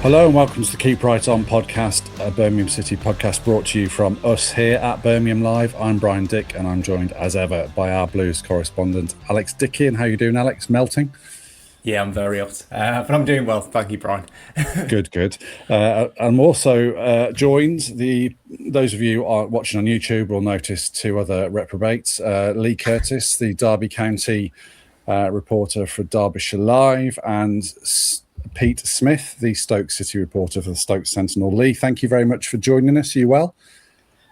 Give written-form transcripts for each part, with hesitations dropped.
Hello and welcome to the Keep Right On podcast, a Birmingham City podcast brought to you from us here at Birmingham Live. I'm Brian Dick and I'm joined as ever by our Blues correspondent, Alex Dicken. How are you doing, Alex? Melting? Yeah, I'm very hot, but I'm doing well. Thank you, Brian. Good. I'm also joined, those of you are watching on YouTube will notice two other reprobates. Leigh Curtis, the Derby County reporter for Derbyshire Live, and Pete Smith, the Stoke City reporter for the Stoke Sentinel. Leigh, thank you very much for joining us. Are you well?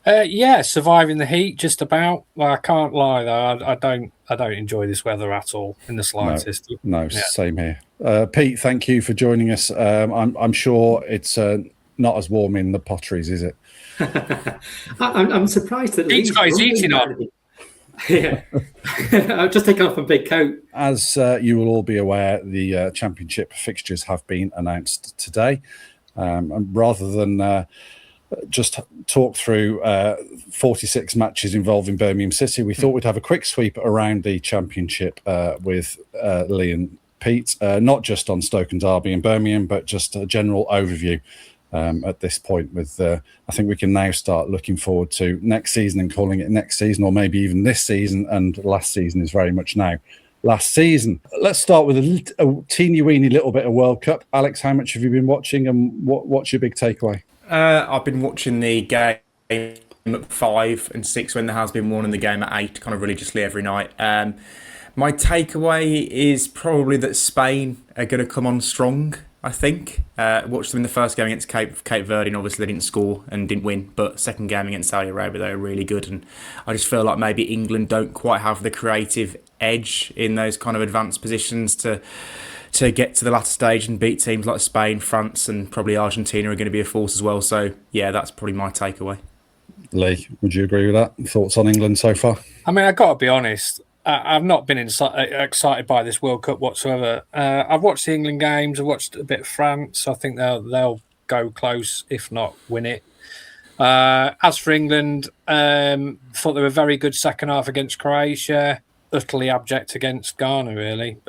Yeah, surviving the heat, just about. Well, I can't lie though. I don't enjoy this weather at all in the slightest. No, same here. Pete, thank you for joining us. I'm sure it's not as warm in the Potteries, is it? I'm surprised that Pete's got his heating on. Yeah, I've just taken off a big coat. As you will all be aware, the championship fixtures have been announced today. And rather than just talk through 46 matches involving Birmingham City, we thought we'd have a quick sweep around the championship with Leigh and Pete, not just on Stoke and Derby and Birmingham, but just a general overview at this point. With I think we can now start looking forward to next season and calling it next season, or maybe even this season, and last season is very much now last season. Let's start with a teeny-weeny little bit of World Cup. Alex, how much have you been watching, and what's your big takeaway? I've been watching the game at 5 and 6 when there has been one, and the game at 8, kind of religiously every night. My takeaway is probably that Spain are going to come on strong, I think. Watched them in the first game against Cape Verde, and obviously they didn't score and didn't win, but second game against Saudi Arabia, they were really good, and I just feel like maybe England don't quite have the creative edge in those kind of advanced positions to get to the latter stage and beat teams like Spain, France, and probably Argentina are going to be a force as well. So, yeah, that's probably my takeaway. Leigh, would you agree with that? Thoughts on England so far? I mean, I've got to be honest. I've not been excited by this World Cup whatsoever. I've watched the England games. I've watched a bit of France. I think they'll go close, if not win it. As for England, thought they were very good second half against Croatia. Utterly abject against Ghana, really.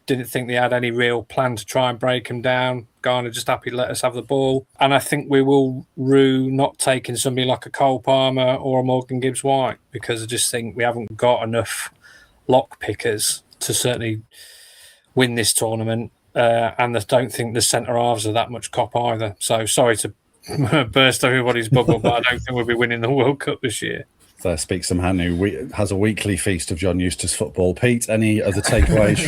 Didn't think they had any real plan to try and break them down. Ghana just happy to let us have the ball. And I think we will rue not taking somebody like a Cole Palmer or a Morgan Gibbs-White, because I just think we haven't got enough lock pickers to certainly win this tournament. And I don't think the centre halves are that much cop either. So sorry to burst everybody's bubble, but I don't think we'll be winning the World Cup this year. There speaks some man who has a weekly feast of John Eustace football. Pete, any other takeaways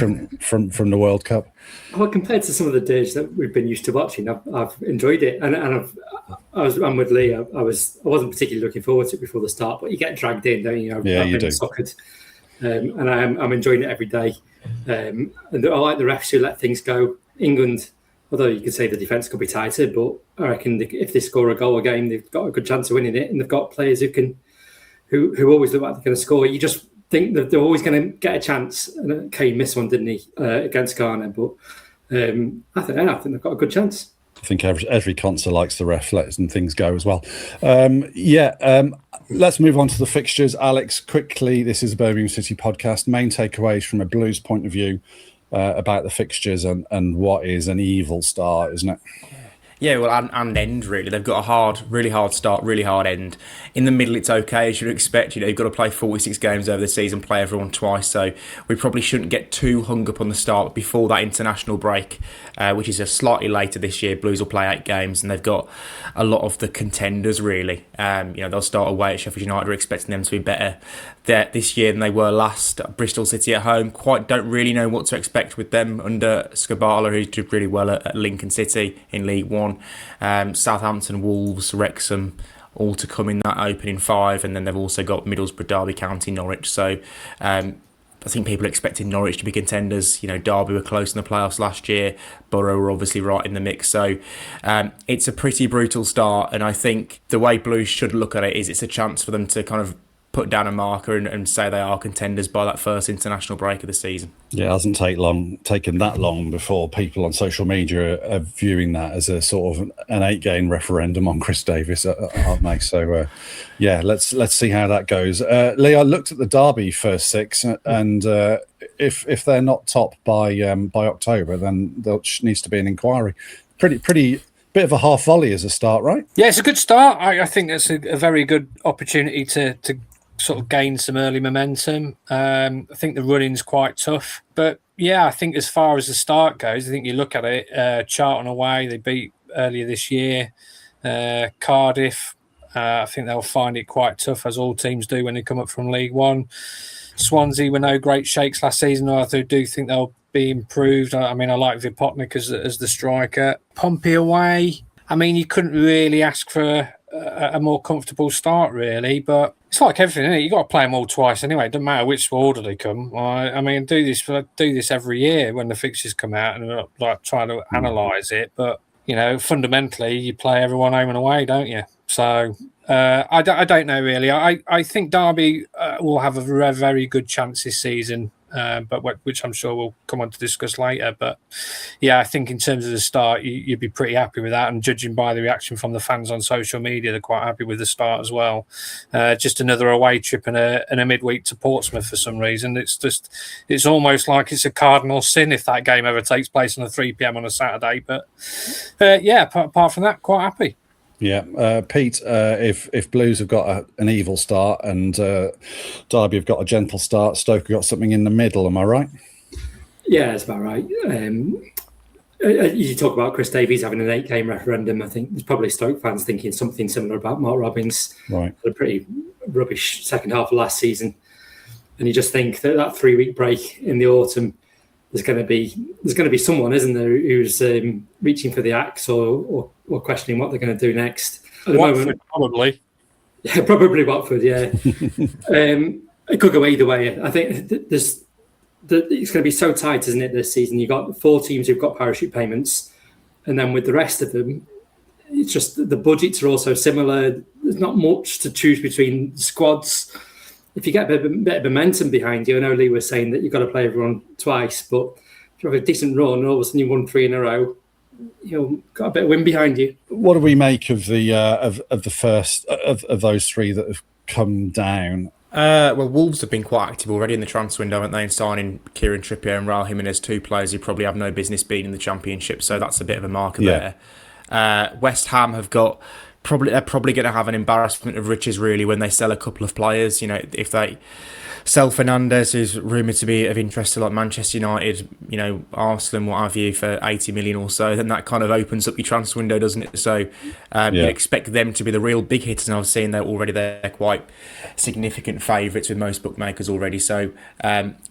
from the World Cup? Well, compared to some of the days that we've been used to watching, I've enjoyed it, and I'm with Leigh. I wasn't particularly looking forward to it before the start, but you get dragged in, don't you? I've been soccered, and I'm enjoying it every day. And I like the refs who let things go. England, although you could say the defence could be tighter, but I reckon if they score a goal a game, they've got a good chance of winning it, and they've got players who always look like they're going to score. You just think that they're always going to get a chance. And Kane missed one, didn't he, against Ghana? But I think they've got a good chance. I think every concert likes the ref letting things go as well. Let's move on to the fixtures. Alex, quickly, this is a Birmingham City podcast. Main takeaways from a Blues point of view about the fixtures and what is an evil start, isn't it? Yeah, well, and end, really. They've got a really hard start, really hard end. In the middle, it's okay, as you'd expect. You've got to play 46 games over the season, play everyone twice, so we probably shouldn't get too hung up on the start before that international break, which is slightly later this year. Blues will play 8 games, and they've got a lot of the contenders, really. They'll start away at Sheffield United. We're expecting them to be better this year than they were last. Bristol City at home, don't really know what to expect with them under Skabala, who did really well at Lincoln City in League One. Southampton, Wolves, Wrexham, all to come in that opening 5, and then they've also got Middlesbrough, Derby County, Norwich. So I think people are expecting Norwich to be contenders. Derby were close in the playoffs last year. Borough were obviously right in the mix. So it's a pretty brutal start, and I think the way Blues should look at it is it's a chance for them to kind of put down a marker and say they are contenders by that first international break of the season. Yeah, it hasn't taken that long before people on social media are viewing that as a sort of an 8-game referendum on Chris Davis, aren't they? So, let's see how that goes. Leigh, I looked at the Derby first 6, and if they're not top by October, then there needs to be an inquiry. pretty bit of a half volley as a start, right? Yeah, it's a good start. I think that's a very good opportunity to sort of gain some early momentum. I think the running's quite tough, but yeah, I think as far as the start goes, I think you look at it, Charlton away, they beat earlier this year, Cardiff. I think they'll find it quite tough, as all teams do when they come up from League One. Swansea were no great shakes last season. I do think they'll be improved. I mean, I like Vipotnik as the striker. Pompey away. I mean, you couldn't really ask for a more comfortable start, really. But it's like everything, isn't it? You've got to play them all twice anyway. It doesn't matter which order they come. I mean, I do this every year when the fixtures come out and like try to analyse it. But you know, fundamentally, you play everyone home and away, don't you? So I don't know really. I think Derby will have a very, very good chance this season, but which I'm sure we'll come on to discuss later. But yeah, I think in terms of the start, you'd be pretty happy with that. And judging by the reaction from the fans on social media, they're quite happy with the start as well. Just another away trip and a midweek to Portsmouth for some reason. It's almost like it's a cardinal sin if that game ever takes place on a 3 p.m. on a Saturday. But yeah, apart from that, quite happy. Yeah, Pete, if Blues have got an evil start and Derby have got a gentle start, Stoke have got something in the middle, am I right? Yeah, that's about right. You talk about Chris Davies having an 8-game referendum. I think there's probably Stoke fans thinking something similar about Mark Robbins. Right. A pretty rubbish second half of last season. And you just think that 3-week break in the autumn, there's going to be someone, isn't there, who's reaching for the axe or questioning what they're going to do next. At the Watford, probably. Yeah, probably Watford. Yeah, it could go either way. I think it's going to be so tight, isn't it? This season, you've got 4 teams who've got parachute payments, and then with the rest of them, it's just the budgets are also similar. There's not much to choose between squads. If you get a bit of momentum behind you, I know Leigh was saying that you've got to play everyone twice, but if you have a decent run and all of a sudden you won 3 in a row, you've got a bit of wind behind you. What do we make of the of the first of those 3 that have come down? Well, Wolves have been quite active already in the transfer window, haven't they, in signing Kieran Trippier and Raul Jimenez, 2 players who probably have no business being in the Championship, so that's a bit of a marker there. West Ham have got... They're probably going to have an embarrassment of riches, really, when they sell a couple of players. You know, if they sell Fernandes, who's rumoured to be of interest to like Manchester United, you know, Arsenal, what have you, for 80 million or so, then that kind of opens up your transfer window, doesn't it? So you expect them to be the real big hitters, and I've seen they're quite significant favourites with most bookmakers already. So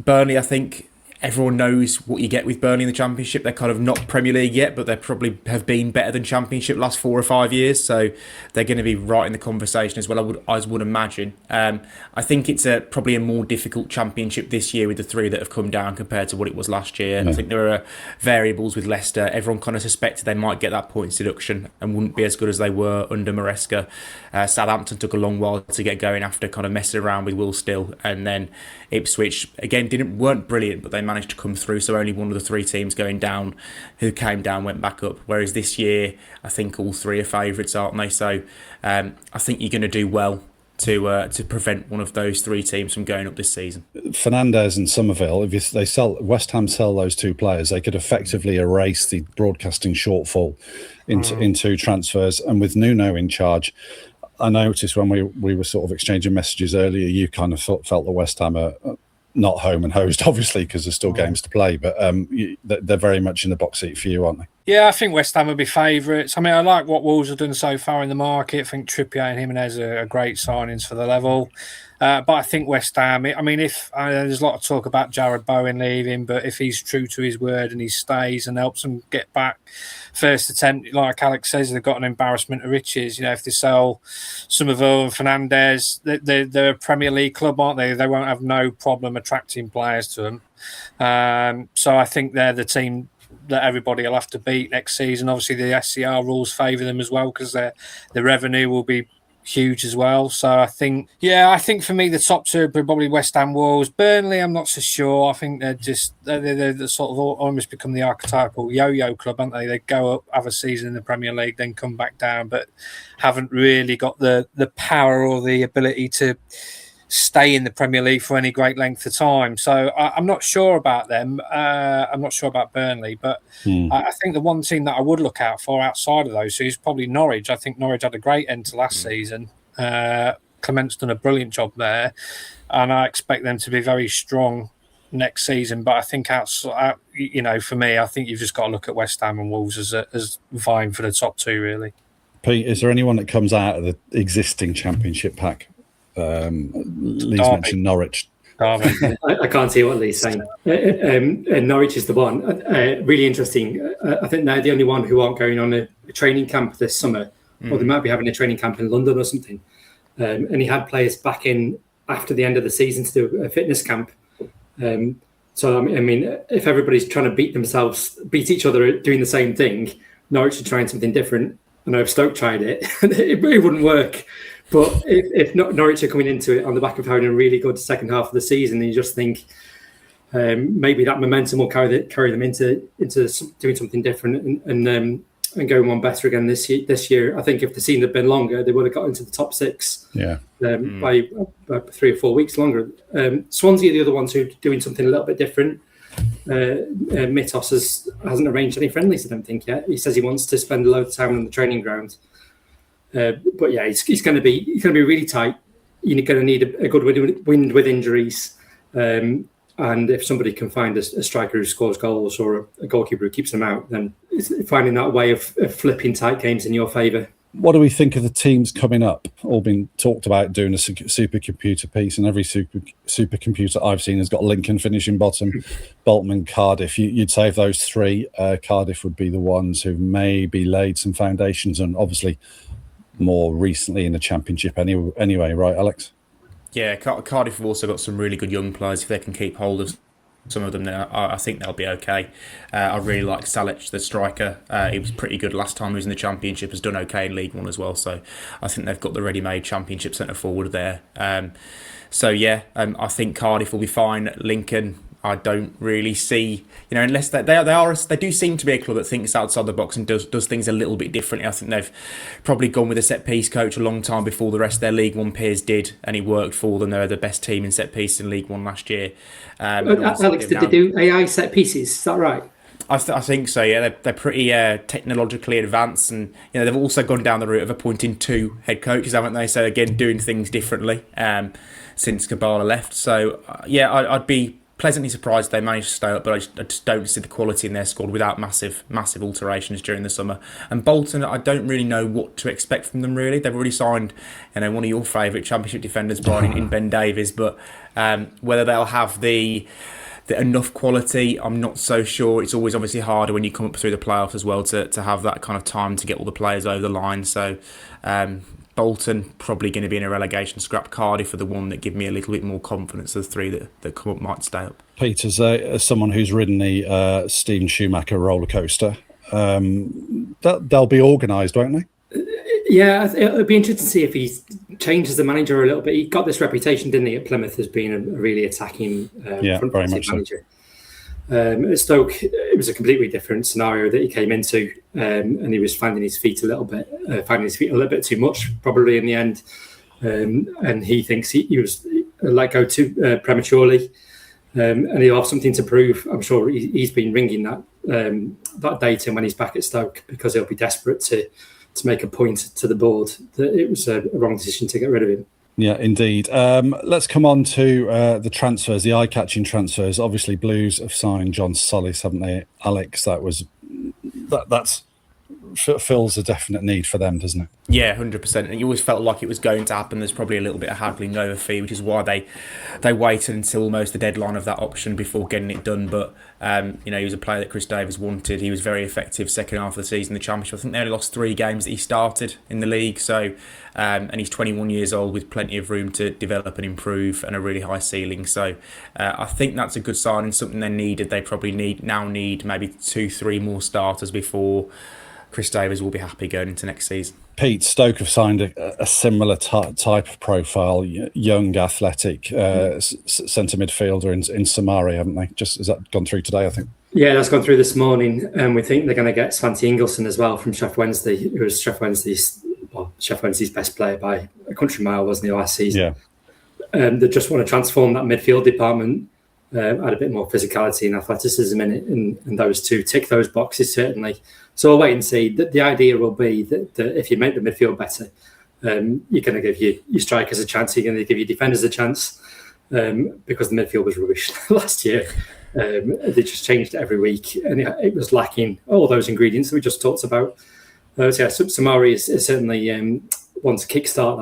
Burnley, I think... Everyone knows what you get with Burnley in the Championship. They're kind of not Premier League yet, but they probably have been better than Championship last 4 or 5 years. So they're going to be right in the conversation as well, I would imagine. I think it's probably a more difficult Championship this year with the 3 that have come down compared to what it was last year. I think there are variables with Leicester. Everyone kind of suspected they might get that points deduction and wouldn't be as good as they were under Maresca. Southampton took a long while to get going after kind of messing around with Will Still, and then Ipswich again weren't brilliant, but they managed to come through. So only one of the 3 teams going down who came down went back up. Whereas this year, I think all 3 are favourites, aren't they? So I think you're going to do well to prevent one of those 3 teams from going up this season. Fernandes and Somerville, if they sell West Ham sell those 2 players, they could effectively erase the broadcasting shortfall into transfers. And with Nuno in charge, I noticed when we were sort of exchanging messages earlier, you kind of felt that West Ham are not home and hosed, obviously, because there's still games to play, but they're very much in the box seat for you, aren't they? Yeah, I think West Ham will be favourites. I mean, I like what Wolves have done so far in the market. I think Trippier and Jimenez are great signings for the level. But I think West Ham, I mean, there's a lot of talk about Jared Bowen leaving, but if he's true to his word and he stays and helps them get back first attempt, like Alex says, they've got an embarrassment of riches. You know, if they sell Somerville and Fernandes, they're a Premier League club, aren't they? They won't have no problem attracting players to them. So I think they're the team that everybody will have to beat next season. Obviously, the SCR rules favour them as well because the revenue will be huge as well. So I think for me the top 2 are probably West Ham, Wolves. Burnley, I'm not so sure. I think they're sort of almost become the archetypal yo-yo club, aren't they? They go up, have a season in the Premier League, then come back down, but haven't really got the power or the ability to stay in the Premier League for any great length of time. So I'm not sure about them. I'm not sure about Burnley, but I think the one team that I would look out for outside of those is probably Norwich. I think Norwich had a great end to last season. Clement's done a brilliant job there, and I expect them to be very strong next season. But I think outside, for me, I think you've just got to look at West Ham and Wolves as vying for the top two, really. Pete, is there anyone that comes out of the existing Championship pack? Leigh's mentioned Norwich. I can't see what Leigh's saying. Norwich is the one. Really interesting. I think they're the only one who aren't going on a training camp this summer, or they might be having a training camp in London or something. And he had players back in after the end of the season to do a fitness camp. So, I mean, if everybody's trying to beat each other doing the same thing, Norwich are trying something different. I know if Stoke tried it, it wouldn't work. But if Norwich are coming into it on the back of having a really good second half of the season, and you just think maybe that momentum will carry them into doing something different and going one better again this year. I think if the season had been longer, they would have got into the top six. By 3 or 4 weeks longer. Swansea are the other ones who are doing something a little bit different. Mitos hasn't arranged any friendlies, I don't think, yet. He says he wants to spend a load of time on the training ground. But yeah, he's going to be really tight. You're going to need a good wind with injuries, and if somebody can find a striker who scores goals or a goalkeeper who keeps them out, then it's finding that way of flipping tight games in your favour. What do we think of the teams coming up? All been talked about doing a supercomputer piece, and every supercomputer I've seen has got Lincoln finishing bottom, Bolton and Cardiff. You'd say of those three, Cardiff would be the ones who've maybe laid some foundations, and obviously more recently in the Championship anyway, right, Alex? Yeah, Cardiff have also got some really good young players. If they can keep hold of some of them, I think they'll be okay. I really like Salic, the striker. He was pretty good last time he was in the Championship, has done okay in League One as well. So I think they've got the ready-made Championship centre forward there. I think Cardiff will be fine. Lincoln, I don't really see, unless they do seem to be a club that thinks outside the box and does things a little bit differently. I think they've probably gone with a set piece coach a long time before the rest of their League One peers did, and it worked for them. They're the best team in set piece in League One last year. Alex, did they do AI set pieces? Is that right? I think so. Yeah, they're pretty technologically advanced, and they've also gone down the route of appointing 2 head coaches, haven't they? So again, doing things differently since Kabbalah left. So I'd be pleasantly surprised they managed to stay up, but I just don't see the quality in their squad without massive alterations during the summer. And Bolton, I don't really know what to expect from them, really. They've already signed one of your favourite Championship defenders, Brian, in Ben Davies, but whether they'll have the enough quality, I'm not so sure. It's always obviously harder when you come up through the playoffs as well to have that kind of time to get all the players over the line. So Bolton probably going to be in a relegation scrap. Cardiff are the one that give me a little bit more confidence. The 3 that come up might stay up. Pete, as someone who's ridden the Stephen Schumacher roller coaster, they'll be organised, won't they? Yeah, it'll be interesting to see if he changes the manager a little bit. He got this reputation, didn't he, at Plymouth as being a really attacking front very much manager. At Stoke, it was a completely different scenario that he came into, and he was finding his feet a little bit too much, probably in the end. And he thinks he was let go too prematurely, and he'll have something to prove. I'm sure he's been ringing that data when he's back at Stoke, because he'll be desperate to make a point to the board that it was a wrong decision to get rid of him. Yeah, indeed. Let's come on to the transfers, the eye-catching transfers. Obviously, Blues have signed John Solis, haven't they, Alex? That's fills a definite need for them, doesn't it? Yeah, 100%. And you always felt like it was going to happen. There's probably a little bit of haggling over fee, which is why they waited until almost the deadline of that option before getting it done. But he was a player that Chris Davies wanted. He was very effective second half of the season, the Championship. I think they only lost 3 games that he started in the league. So, and he's 21 years old with plenty of room to develop and improve and a really high ceiling. So, I think that's a good sign and something they needed. They probably need maybe 2-3 more starters before Chris Davies will be happy going into next season. Pete, Stoke have signed a similar type of profile, young, athletic centre midfielder in Samari, haven't they? Has that gone through today, I think? Yeah, that's gone through this morning, and we think they're going to get Svante Ingelsson as well from Sheff Wednesday, who was Sheff Wednesday's best player by a country mile, wasn't he, last season? they just want to transform that midfield department, add a bit more physicality and athleticism in it, and those two tick those boxes certainly. So I'll wait and see. The idea will be that if you make the midfield better, you're going to give your strikers a chance, you're going to give your defenders a chance, because the midfield was rubbish last year. They just changed every week, and it was lacking all those ingredients that we just talked about. So Samari is certainly one to kickstart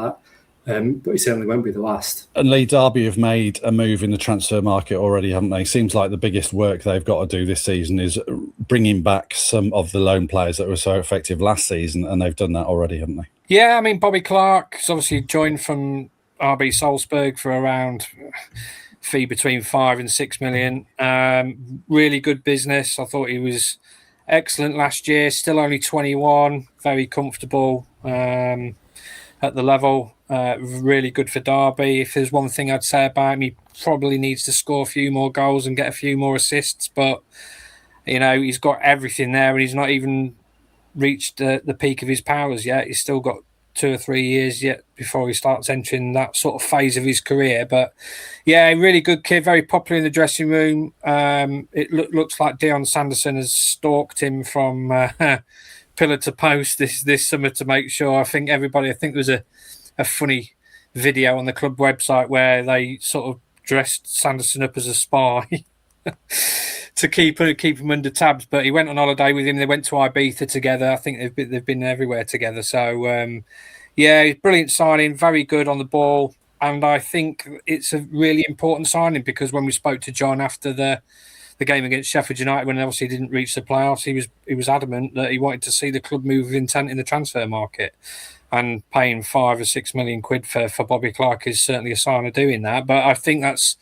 that, but he certainly won't be the last. And Leigh, Derby have made a move in the transfer market already, haven't they? Seems like the biggest work they've got to do this season is bringing back some of the loan players that were so effective last season, and they've done that already, haven't they? Yeah, I mean, Bobby Clark has obviously joined from RB Salzburg for around fee between 5 and 6 million. Really good business. I thought he was excellent last year. Still only 21, very comfortable at the level. Really good for Derby. If there's one thing I'd say about him, he probably needs to score a few more goals and get a few more assists. But he's got everything there, and he's not even reached the peak of his powers yet. He's still got 2 or 3 years yet before he starts entering that sort of phase of his career. But yeah, really good kid, very popular in the dressing room. It looks like Dion Sanderson has stalked him from pillar to post this summer to make sure. I think there was a funny video on the club website where they sort of dressed Sanderson up as a spy to keep him under tabs. But he went on holiday with him. They went to Ibiza together. I think they've been everywhere together. So yeah, brilliant signing, very good on the ball, and I think it's a really important signing because when we spoke to John after the game against Sheffield United, when obviously didn't reach the playoffs, he was adamant that he wanted to see the club move with intent in the transfer market, and paying 5 or 6 million quid for Bobby Clark is certainly a sign of doing that. But I think that's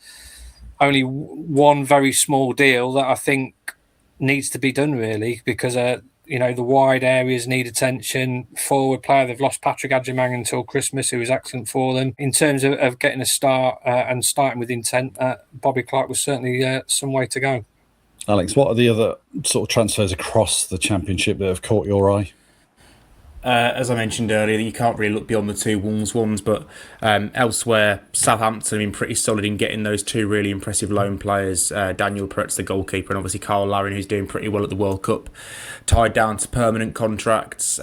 only one very small deal that I think needs to be done, really, because the wide areas need attention. Forward player, they've lost Patrick Adjemang until Christmas, who was excellent for them. In terms of getting a start and starting with intent, Bobby Clark was certainly some way to go. Alex, what are the other sort of transfers across the Championship that have caught your eye? As I mentioned earlier, you can't really look beyond the 2 Wolves ones, but elsewhere, Southampton have been pretty solid in getting those 2 really impressive loan players, Daniel Peretz, the goalkeeper, and obviously Carl Larin, who's doing pretty well at the World Cup, tied down to permanent contracts.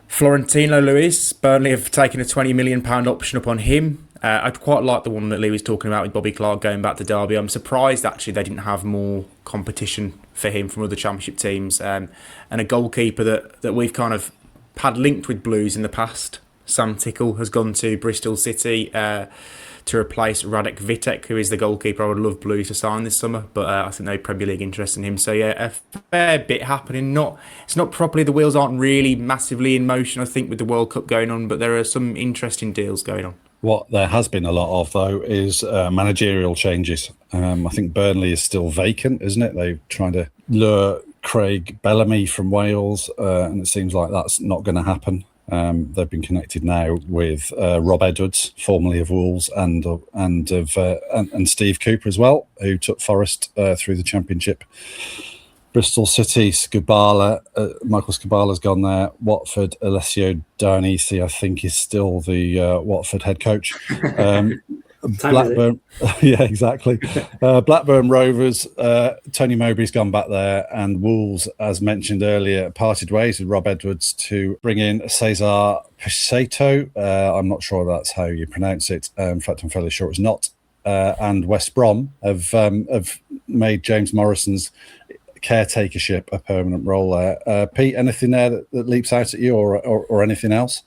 Florentino Luis, Burnley have taken a £20 million option upon him. I'd quite like the one that Leigh was talking about with Bobby Clark going back to Derby. I'm surprised, actually, they didn't have more competition for him from other Championship teams. And a goalkeeper that we've kind of had linked with Blues in the past, Sam Tickle, has gone to Bristol City to replace Radek Vitek, who is the goalkeeper I would love Blues to sign this summer. But I think they have Premier League interest in him. So yeah, a fair bit happening. It's not properly, the wheels aren't really massively in motion, I think, with the World Cup going on, but there are some interesting deals going on. What there has been a lot of, though, is managerial changes. I think Burnley is still vacant, isn't it? They're trying to lure Craig Bellamy from Wales, and it seems like that's not going to happen. They've been connected now with Rob Edwards, formerly of Wolves, and Steve Cooper as well, who took Forest through the Championship. Bristol City, Michael Scabala's gone there. Watford, Alessio Darnisi, I think, is still the Watford head coach. Blackburn, yeah, exactly. Blackburn Rovers, Tony Mowbray's gone back there, and Wolves, as mentioned earlier, parted ways with Rob Edwards to bring in Cesar Piseto. I'm not sure that's how you pronounce it. In fact, I'm fairly sure it's not. And West Brom have made James Morrison's caretakership a permanent role there. Pete, anything there that leaps out at you, or anything else?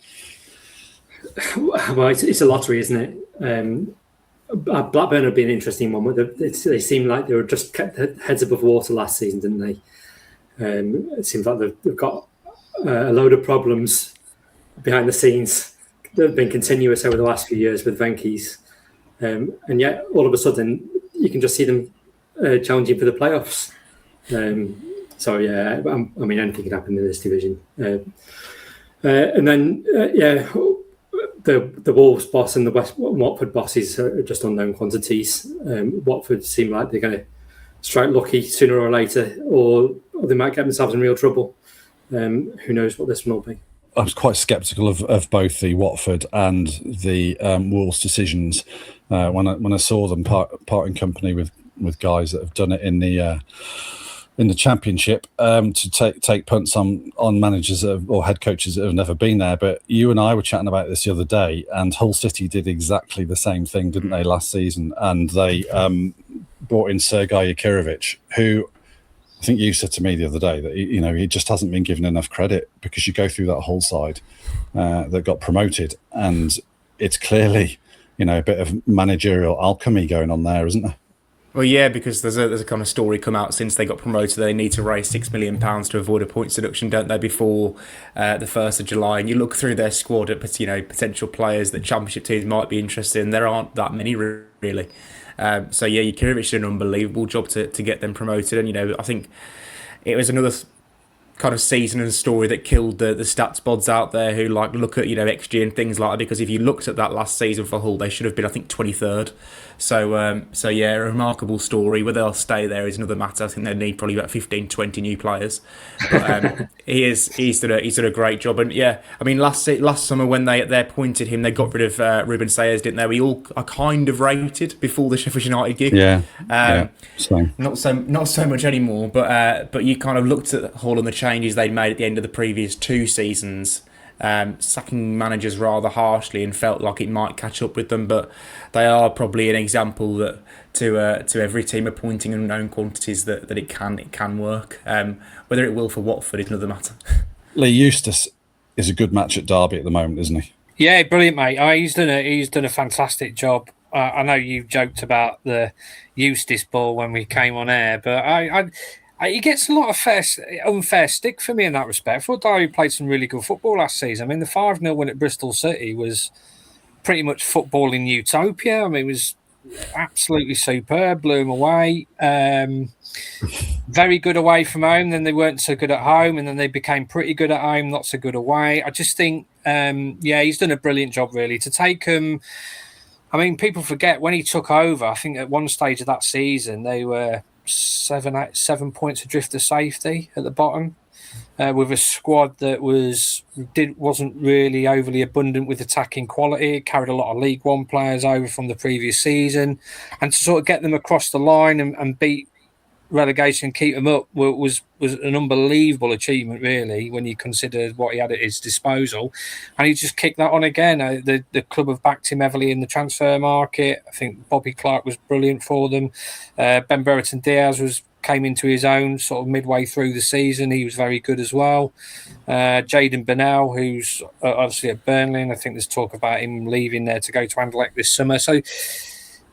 Well, it's a lottery, isn't it? Blackburn would be an interesting one. They seem like they were just kept heads above water last season, didn't they? It seems like they've got a load of problems behind the scenes that have been continuous over the last few years with Venky's. And yet, all of a sudden, you can just see them challenging for the playoffs. So yeah, I mean, anything can happen in this division. And then the Wolves boss and the Watford bosses are just unknown quantities. Watford seem like they're going to strike lucky sooner or later, or they might get themselves in real trouble. Who knows what this one will be? was quite sceptical of both the Watford and the Wolves decisions when I saw them parting company with guys that have done it in the Championship to take punts on managers or head coaches that have never been there. But you and I were chatting about this the other day, and Hull City did exactly the same thing, didn't they, last season? And they brought in Sergei Yakirovich, who I think you said to me the other day that he just hasn't been given enough credit, because you go through that whole side that got promoted, and it's clearly a bit of managerial alchemy going on there, isn't there? Well, yeah, because there's a kind of story come out since they got promoted. They need to raise £6 million to avoid a points deduction, don't they, before the 1st of July? And you look through their squad at potential players that Championship teams might be interested in. There aren't that many really. So yeah, Yakirovich did an unbelievable job to get them promoted. And I think it was another kind of season and story that killed the stats bods out there who look at XG and things like that, because if you looked at that last season for Hull, they should have been, I think, 23rd. So yeah, a remarkable story. Whether they'll stay there is another matter. I think they need probably about 15-20 new players. But he's done a great job. And yeah, I mean, last summer when they appointed him, they got rid of Ruben Sayers, didn't they? We all are kind of rated before the Sheffield United gig. Not so much anymore. But you kind of looked at Hull and the changes they'd made at the end of the previous 2 seasons. Sacking managers rather harshly, and felt like it might catch up with them, but they are probably an example that to every team appointing in known quantities that it can work. Whether it will for Watford is another matter. Leigh, Eustace is a good match at Derby at the moment, isn't he? Yeah, brilliant, mate. He's done a fantastic job. I know you joked about the Eustace ball when we came on air, but he gets a lot of unfair stick for me in that respect. I thought Derby played some really good football last season. I mean, the 5-0 win at Bristol City was pretty much footballing utopia. I mean, it was absolutely superb, blew them away. Very good away from home, then they weren't so good at home, and then they became pretty good at home, not so good away. I just think, he's done a brilliant job, really. To take him, I mean, people forget when he took over, I think at one stage of that season, they were 7 points adrift of safety at the bottom, with a squad that wasn't really overly abundant with attacking quality. It carried a lot of League One players over from the previous season, and to sort of get them across the line and beat relegation and keep them up was an unbelievable achievement, really, when you consider what he had at his disposal. And he just kicked that on again. The club have backed him heavily in the transfer market. I think Bobby Clark was brilliant for them. Ben Brereton Diaz came into his own sort of midway through the season. He was very good as well. Jayden Bernal, who's obviously at Burnley, and I think there's talk about him leaving there to go to Anderlecht this summer. So,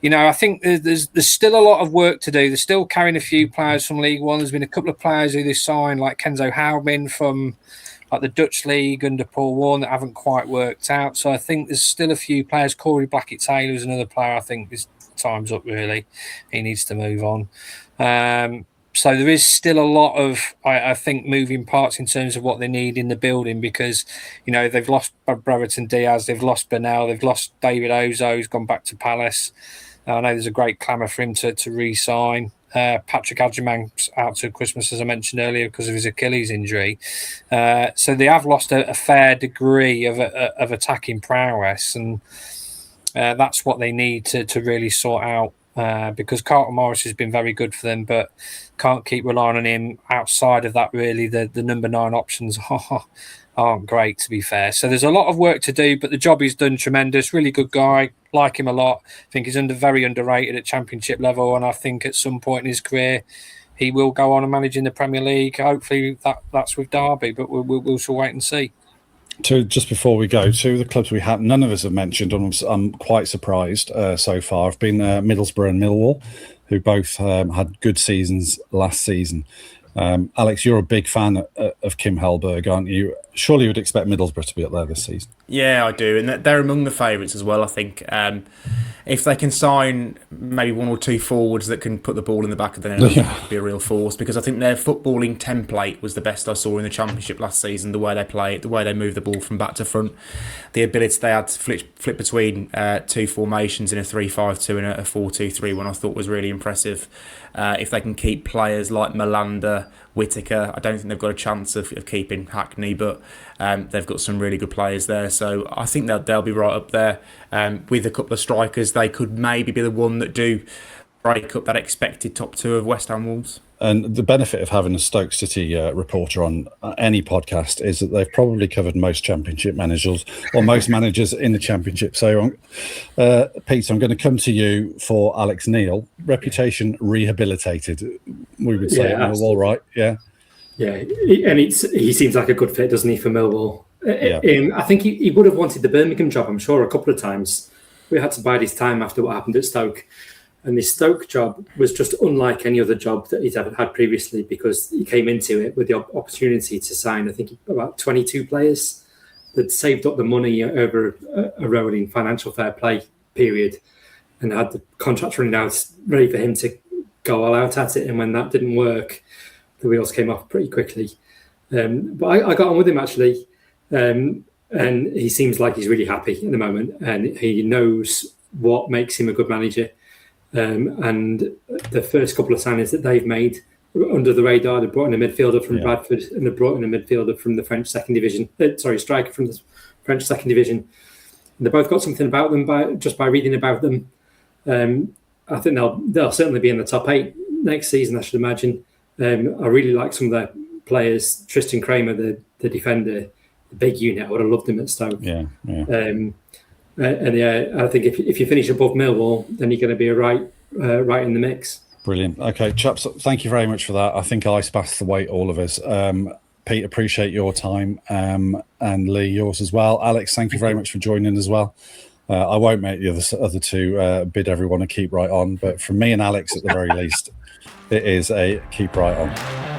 I think there's still a lot of work to do. They're still carrying a few players from League One. There's been a couple of players who they signed, like Kenzo Houdmin from the Dutch League under Paul Warne, that haven't quite worked out. So I think there's still a few players. Corey Blackett-Taylor is another player I think his time's up, really. He needs to move on. So there is still a lot of, I think, moving parts in terms of what they need in the building, because, they've lost Brereton Diaz, they've lost Bernal, they've lost David Ozo, who's gone back to Palace. I know there's a great clamour for him to re-sign. Patrick Adjumang's out to Christmas, as I mentioned earlier, because of his Achilles injury. So they have lost a fair degree of attacking prowess, and that's what they need to really sort out, because Carlton Morris has been very good for them, but can't keep relying on him outside of that, really. The number 9 options aren't great, to be fair. So there's a lot of work to do, but the job he's done tremendous. Really good guy. Like him a lot. I think he's very underrated at Championship level, and I think at some point in his career he will go on and manage in the Premier League. Hopefully that's with Derby, but we'll still wait and see. Just before we go, 2 of the clubs none of us have mentioned, and I'm quite surprised so far, have been Middlesbrough and Millwall, who both had good seasons last season. Alex, you're a big fan of Kim Hellberg, aren't you? Surely you would expect Middlesbrough to be up there this season. Yeah, I do, and they're among the favourites as well, I think. If they can sign maybe 1 or 2 forwards that can put the ball in the back of the net, it could be a real force, because I think their footballing template was the best I saw in the Championship last season. The way they play it, the way they move the ball from back to front, the ability they had to flip between 2 formations in a 3-5-2 and a 4-2-3-1, I thought was really impressive. If they can keep players like Malanda, Whittaker. I don't think they've got a chance of keeping Hackney, but they've got some really good players there. So I think that they'll be right up there. With a couple of strikers, they could maybe be the one that do break up that expected top two of West Ham Wolves. And the benefit of having a Stoke City reporter on any podcast is that they've probably covered most Championship managers or most managers in the Championship. So, Pete, I'm going to come to you for Alex Neil. Reputation rehabilitated, we would say. Yeah, Millwall, right? Yeah. Yeah, and he seems like a good fit, doesn't he, for Millwall? I think he would have wanted the Birmingham job, I'm sure, a couple of times. We had to bide his time after what happened at Stoke. And this Stoke job was just unlike any other job that he's ever had previously, because he came into it with the opportunity to sign, I think, about 22 players that saved up the money over a rolling financial fair play period and had the contract running out ready for him to go all out at it. And when that didn't work, the wheels came off pretty quickly. But I got on with him, actually. And he seems like he's really happy at the moment, and he knows what makes him a good manager. And the first couple of signings that they've made under the radar, they brought in a midfielder from Bradford, and they brought in a midfielder from the French second division. Striker from the French second division. And they both got something about them by reading about them. I think they'll certainly be in the top 8 next season, I should imagine. I really like some of their players. Tristan Kramer, the defender, the big unit. I would have loved him at Stoke. Yeah. I think if you finish above Millwall, then you're going to be right in the mix. Brilliant. Okay, chaps, thank you very much for that. I think I passed the weight, all of us. Pete, appreciate your time, and Leigh, yours as well. Alex, thank you very much for joining as well. I won't make the other two bid everyone to keep right on, but from me and Alex at the very least, it is a keep right on.